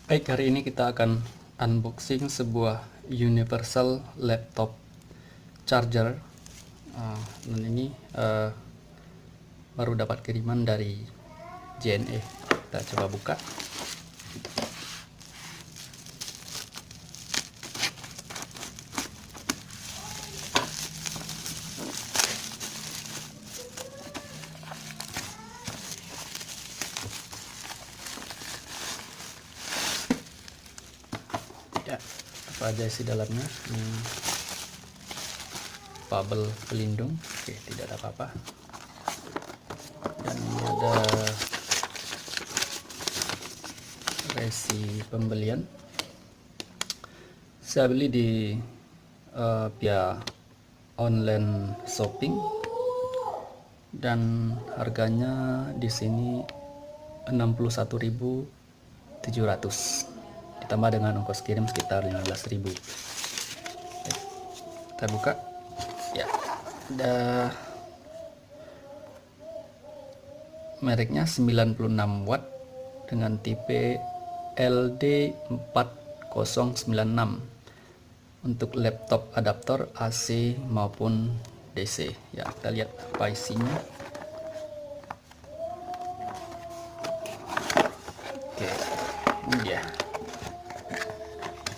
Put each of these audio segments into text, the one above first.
Baik, hari ini kita akan unboxing sebuah universal laptop charger. Dan ini baru dapat kiriman dari JNE. Kita coba buka. Ya, apa aja isi dalamnya? Bubble pelindung. Oke, tidak ada apa-apa. Dan ini ada resi pembelian. Saya beli di via online shopping dan harganya di sini 61.700 ditambah dengan ongkos kirim sekitar 15.000. Kita buka. Ya, ada mereknya 96 watt dengan tipe LD4096 untuk laptop adaptor AC maupun DC. Ya, kita lihat apa isinya. Oke, ini dia.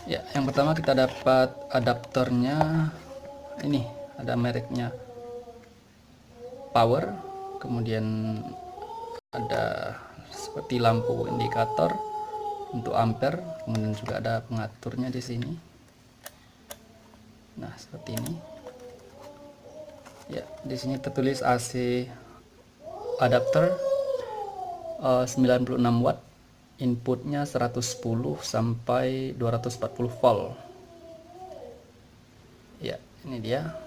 Ya, yang pertama kita dapat adaptornya. Ini ada mereknya Power, kemudian ada seperti lampu indikator untuk ampere, kemudian juga ada pengaturnya di sini. Nah, seperti ini. Ya, di sini tertulis AC adapter 96 watt, inputnya 110 sampai 240 volt. Ya, ini dia.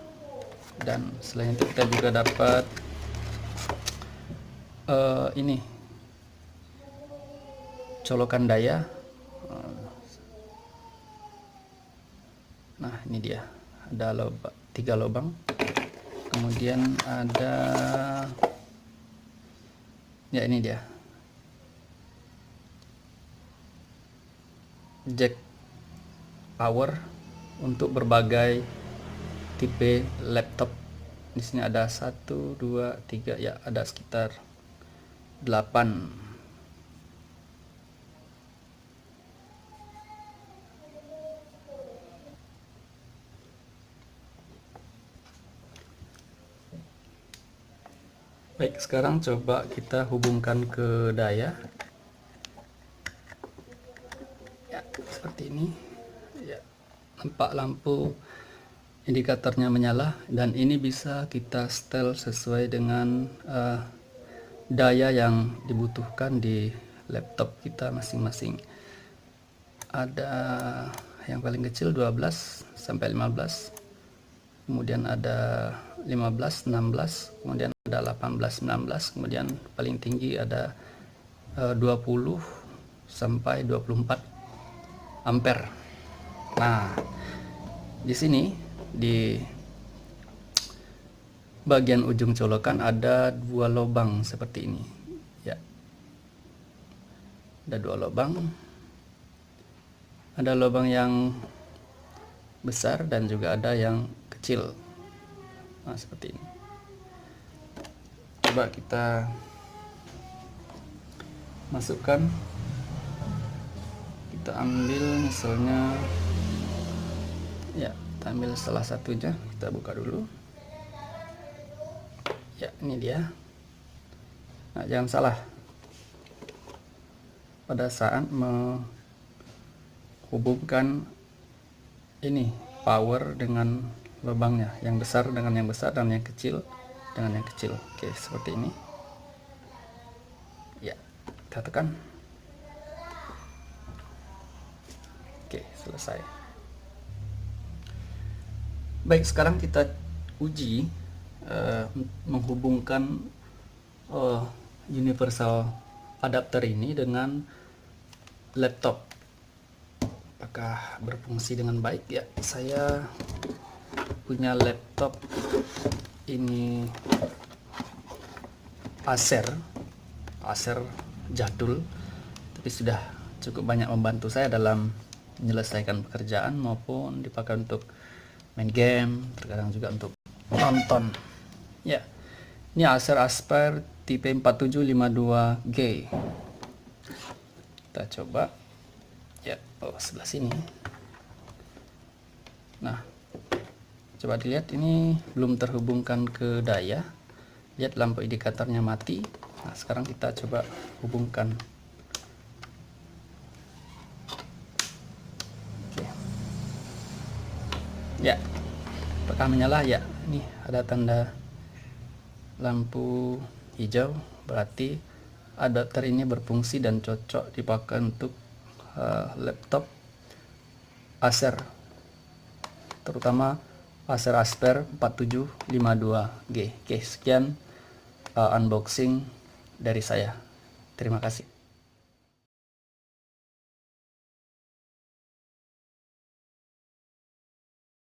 Dan selain itu kita juga dapat ini colokan daya. Nah, ini dia, ada 3 lubang. Kemudian ada, ya ini dia, jack power untuk berbagai tipe laptop. Di sini ada 1, 2, 3, ya ada sekitar 8. Baik, sekarang coba kita hubungkan ke daya. Ya, seperti ini. Ya, nampak lampu indikatornya menyala, dan ini bisa kita setel sesuai dengan daya yang dibutuhkan di laptop kita masing-masing. Ada yang paling kecil 12 sampai 15, kemudian ada 15, 16, kemudian ada 18, 19, kemudian paling tinggi ada 20 sampai 24 ampere. Nah, di sini di bagian ujung colokan ada 2 lubang seperti ini. Ya, ada 2 lubang. Ada lubang yang besar dan juga ada yang kecil. Nah, seperti ini. Coba kita masukkan. Kita ambil misalnya, ya, kita ambil salah satunya. Kita buka dulu. Ya, ini dia. Nah, jangan salah, pada saat menghubungkan ini power dengan lubangnya, yang besar dengan yang besar dan yang kecil dengan yang kecil. Oke, seperti ini. Ya, kita tekan. Oke, selesai. Baik, sekarang kita uji menghubungkan universal adapter ini dengan laptop. Apakah berfungsi dengan baik? Ya, saya punya laptop ini Acer jadul, tapi sudah cukup banyak membantu saya dalam menyelesaikan pekerjaan maupun dipakai untuk main game, terkadang juga untuk nonton. Ya, ini Acer Aspire tipe 4752G. Kita coba. Ya, sebelah sini. Nah, coba dilihat, ini belum terhubungkan ke daya. Lihat lampu indikatornya mati. Nah, sekarang kita coba hubungkan. Oke. Ya, apakah menyala? Ya, ini ada tanda lampu hijau, berarti adapter ini berfungsi dan cocok dipakai untuk laptop Acer, terutama Acer Aspire 4752G. Oke, sekian unboxing dari saya. Terima kasih.